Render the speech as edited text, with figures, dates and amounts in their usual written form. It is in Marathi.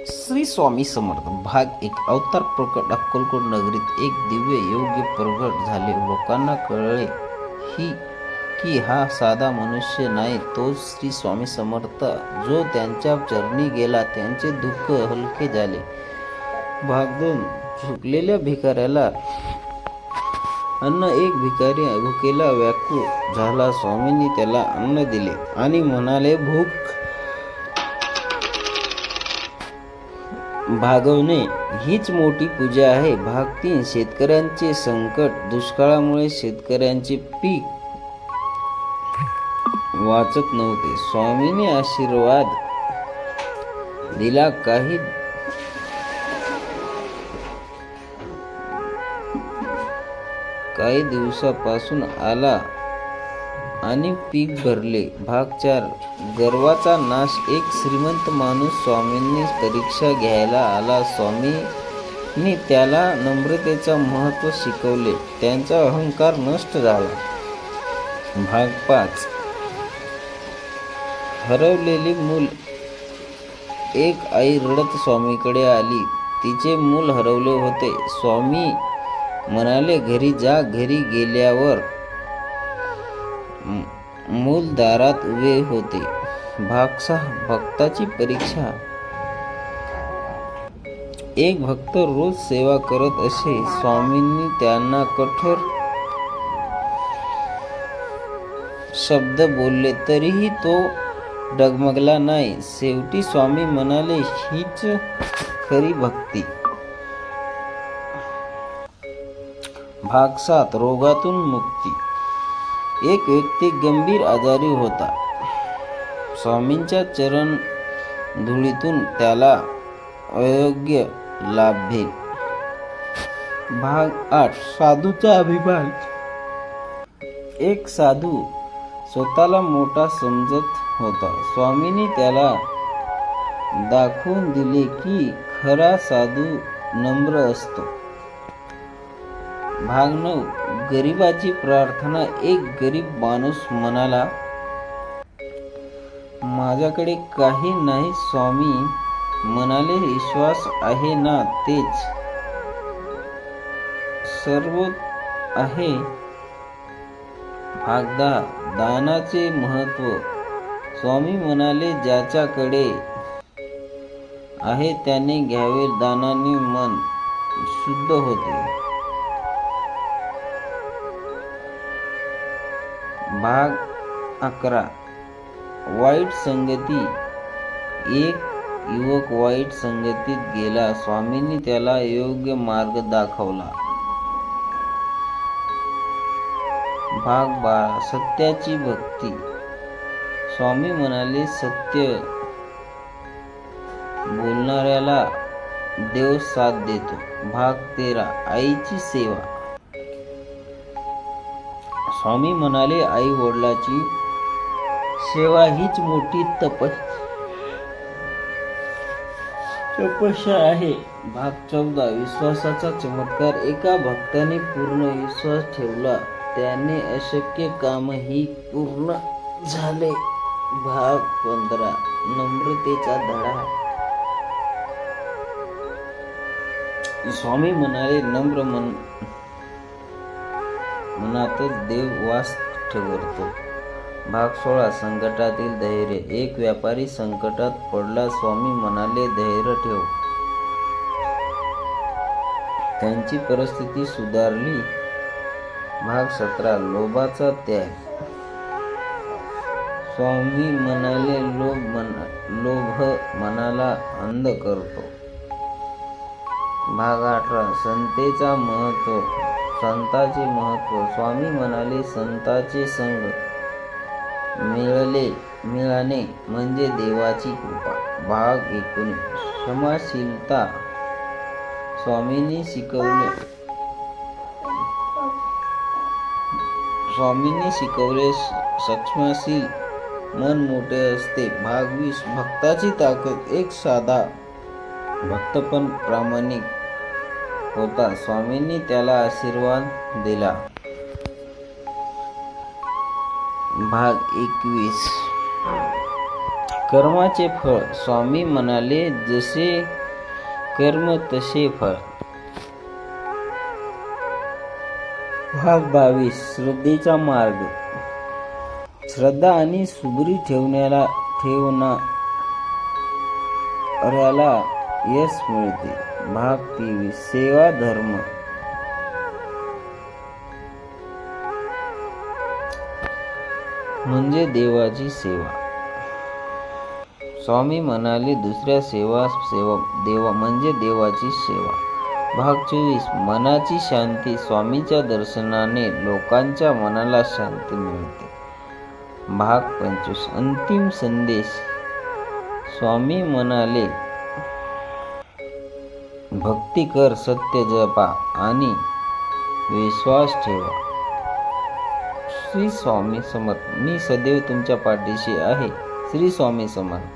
श्री स्वामी समर्थ भाग एक अवतार प्रकट अक्कलकोट नगरीत एक दिव्य योग्य प्रगट झाले. लोकांना कळले की हा साधा मनुष्य नाही, तोच श्री स्वामी समर्थ जो त्यांच्या चरणी गेला. त्यांचे दुःख हलके झाले. भाग 2 झुकलेल्या भिकाऱ्याला अन्न. एक भिकारी भुकेला व्याकुळ झाला. स्वामींनी त्याला अन्न दिले आणि म्हणाले, भूक भागवणे हीच मोठी पूजा आहे. भाग 3 शेतकऱ्यांचे संकट. दुष्काळामुळे शेतकऱ्यांचे पीक वाचत नव्हते. स्वामीने आशीर्वाद दिला. काही दिवसापासून आला आणि पीक भरले. भाग 4 गर्वाचा नाश. एक श्रीमंत माणूस स्वामींनी परीक्षा घ्यायला आला. स्वामींनी त्याला नम्रतेचे महत्त्व शिकवले. त्यांचा अहंकार नष्ट झाला. भाग 5 हरवलेली मूल. एक आई रडत स्वामीकडे आली. तिचे मूल हरवले होते. स्वामी म्हणाले, घरी जा. घरी गेल्यावर मूल दारात उभे होते. भाग 6 भक्ताची परीक्षा. एक भक्त रोज सेवा करत असे. स्वामींनी त्यांना कठोर शब्द बोलले तरीही तो डगमगला नाही. शेवटी स्वामी म्हणाले, हीच खरी भक्ती. भाग 7 रोगातून मुक्ती. एक व्यक्ती गंभीर आजारी होता. स्वामींच्या चरण धुळीतून त्याला आरोग्य लाभले. भाग 8 साधूचा अभिमान. एक साधू स्वतःला मोठा समजत होता. स्वामींनी त्याला दाखवून दिले की खरा साधू नम्र असतो. भाग 9 गरिबाची प्रार्थना. एक गरीब माणूस म्हणाला, माझ्याकडे काही नाही. स्वामी म्हणाले, विश्वास आहे ना, तेच सर्व आहे. भाग 10 दानाचे महत्त्व. स्वामी म्हणाले, ज्याच्याकडे आहे त्याने घ्यावे. दानाने मन शुद्ध होते. भाग 11 वाईट संगती. एक युवक वाईट संगतीत गेला. स्वामींनी त्याला योग्य मार्ग दाखवला. भाग 12 सत्याची भक्ती. स्वामी म्हणाले, सत्य बोलणाऱ्याला देव साथ देतो. भाग 13 आईची सेवा. स्वामी म्हणाले, आई वडिलांची सेवा हीच मोठी तपस्या आहे. भाग 14 विश्वासाचा चमत्कार. एका भक्ताने पूर्ण विश्वास ठेवला. त्याने अशक्य कामही पूर्ण झाले. भाग 15 नम्रतेचा धडा. स्वामी म्हणाले, नम्र मनातच देव वास ठेवतो. भाग 16 संकटातील धैर्य. एक व्यापारी संकटात पडला. स्वामी म्हणाले, धैर्य ठेव. त्यांची परिस्थिती सुधारली. भाग 17 लोभाचा त्याग. स्वामी म्हणाले, लोभ मनाला अंध करतो. भाग 18 संतांचे महत्त्व. स्वामी म्हणाले, संतांचे संग मिळणे म्हणजे देवाची कृपा. भाग 19 क्षमाशीलता. स्वामींनी शिकवले क्षमाशील मन मोठे असते. भाग 20 भक्ताची ताकद. एक साधा भक्त पण प्रामाणिक होता. स्वामींनी त्याला आशीर्वाद दिला. भाग 21 कर्माचे फळ. स्वामी म्हणाले, जसे कर्म तसे फळ. भाग 22. श्रद्धेचा मार्ग. श्रद्धा आणि सुगरी ठेवणाऱ्याला यश मिळते. भाग 23. सेवा धर्म. म्हणजे देवाची सेवा. स्वामी म्हणाले, दुसऱ्या सेवा देवा म्हणजे देवाची सेवा. भाग 24. मनाची शांती. स्वामींच्या दर्शनाने लोकांच्या मनाला शांती मिळते. भाग 25. अंतिम संदेश. स्वामी म्हणाले, भक्ती कर, सत्य जपा आणि विश्वास ठेवा. श्री स्वामी समर्थ. मी सदैव तुमच्या पाठीशी आहे. श्री स्वामी समर्थ.